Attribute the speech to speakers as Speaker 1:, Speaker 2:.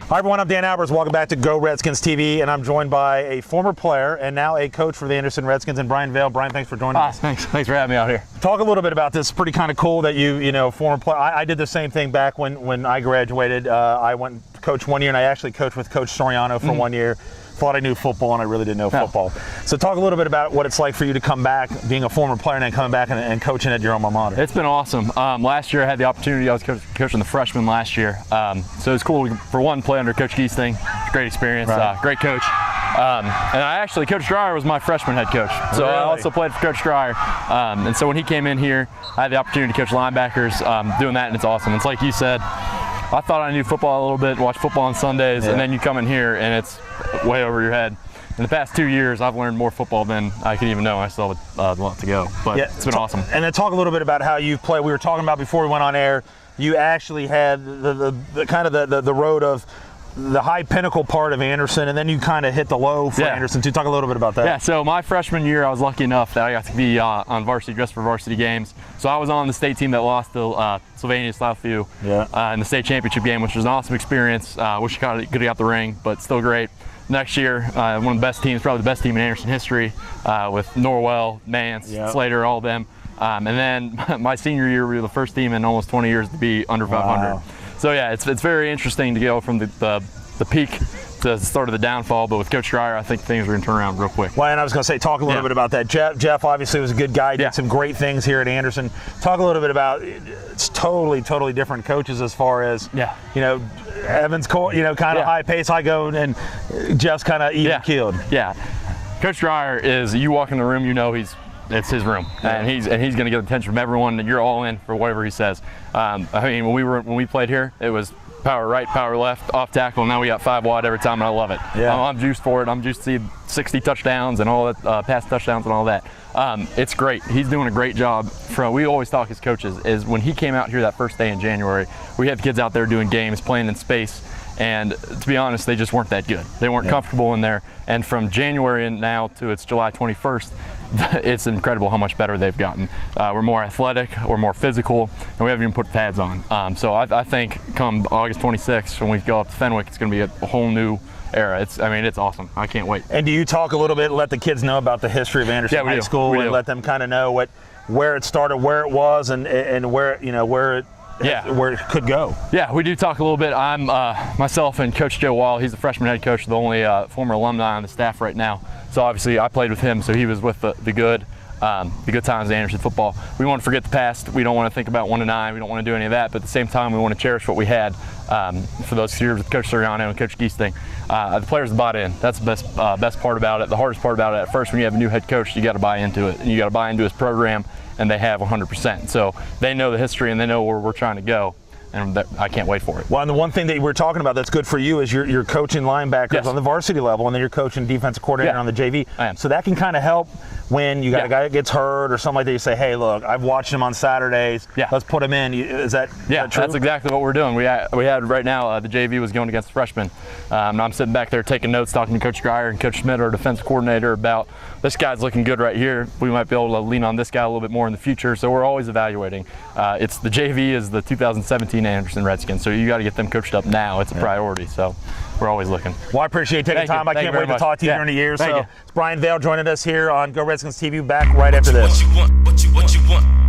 Speaker 1: Hi everyone, I'm Dan Albers. Welcome back to Go Redskins TV, and I'm joined by a former player and now a coach for the Anderson Redskins, and Brian Vale. Brian, thanks for joining us.
Speaker 2: Thanks for having me out here.
Speaker 1: Talk a little bit about this. It's pretty kind of cool that you former player. I did the same thing back when I graduated. I went to coach 1 year, and I actually coached with Coach Soriano for 1 year. Thought I knew football, and I really didn't know football. So talk a little bit about what it's like for you to come back, being a former player, and then coming back and coaching at your alma mater.
Speaker 2: It's been awesome. Last year I had the opportunity. I was coaching the freshmen last year. So it's cool for one, play under Coach Giesting. Great experience,
Speaker 1: Right.
Speaker 2: great coach. And I actually, Coach Dreyer was my freshman head coach. So
Speaker 1: Really?
Speaker 2: I also played for Coach Dreyer. And so when he came in here, I had the opportunity to coach linebackers, doing that, and it's awesome. It's like you said, I thought I knew football a little bit, watched football on Sundays, and then you come in here and it's way over your head. In the past 2 years, I've learned more football than I could even know. I still have a lot to go, but it's been awesome.
Speaker 1: And then talk a little bit about how you've played. We were talking about before we went on air, you actually had the kind of the road of the high pinnacle part of Anderson, and then you kind of hit the low for Anderson too. Talk a little bit about that.
Speaker 2: Yeah, so my freshman year, I was lucky enough that I got to be on varsity, just for varsity games. So I was on the state team that lost to Sylvania Southview in the state championship game, which was an awesome experience. Wish I could have got the ring, but still great. Next year, one of the best teams, probably the best team in Anderson history, with Norwell, Mance, Slater, all of them. And then my senior year, we were the first team in almost 20 years to be under 500. So yeah, it's very interesting to go from the peak to the start of the downfall, but with Coach Dreyer, I think things are going to turn around real quick.
Speaker 1: Well, and I was going to say, talk a little bit about that. Jeff obviously was a good guy, did some great things here at Anderson. Talk a little bit about, it's totally different coaches as far as, Evans, kind of high pace, high go, and Jeff's kind of even keeled.
Speaker 2: Yeah, Coach Dreyer is, you walk in the room, it's his room, and he's going to get attention from everyone, and you're all in for whatever he says. I mean, when we played here, it was power right, power left, off tackle. Now we got 5 wide every time, and I love it. I'm juiced for it. I'm juiced to see 60 touchdowns and all that, pass touchdowns and all that. It's great. He's doing a great job. We always talk as coaches, is when he came out here that first day in January, we had kids out there doing games, playing in space, and to be honest, they just weren't that good. They weren't comfortable in there. And from January and now to it's July 21st, it's incredible how much better they've gotten. We're more athletic, we're more physical, and we haven't even put pads on. So I think come August 26th, when we go up to Fenwick, it's going to be a whole new era. It's awesome. I can't wait.
Speaker 1: And do you talk a little bit, let the kids know about the history of Anderson High School, and let them kind of know where it started, where it was, and where it could go?
Speaker 2: Yeah, we do talk a little bit. I'm myself and Coach Joe Wall. He's the freshman head coach, the only former alumni on the staff right now. So obviously I played with him, so he was with the good times in Anderson football. We want to forget the past. We don't want to think about 1-9. We don't want to do any of that. But at the same time, we want to cherish what we had for those years with Coach Soriano and Coach Giesting. The players bought in. That's the best part about it. The hardest part about it, at first, when you have a new head coach, you got to buy into it, and you got to buy into his program, and they have 100%. So they know the history, and they know where we're trying to go. And I can't wait for it.
Speaker 1: Well, and the one thing that we're talking about that's good for you is you're coaching linebackers on the varsity level, and then you're coaching defensive coordinator on the JV.
Speaker 2: I am.
Speaker 1: So that can kind of help when you got a guy that gets hurt or something like that. You say, hey, look, I've watched him on Saturdays. Let's put him in. Is that true?
Speaker 2: That's exactly what we're doing. We had right now, the JV was going against freshmen. And I'm sitting back there taking notes, talking to Coach Dreyer and Coach Schmidt, our defensive coordinator, about this guy's looking good right here. We might be able to lean on this guy a little bit more in the future. So we're always evaluating. It's the JV is the 2017 Anderson Redskins. So you got to get them coached up now. It's a priority. So we're always looking.
Speaker 1: Well, I appreciate you taking time. I can't wait to talk to you during the year. So it's Brian Vale joining us here on Go Redskins TV. Back right after this.
Speaker 3: What you want?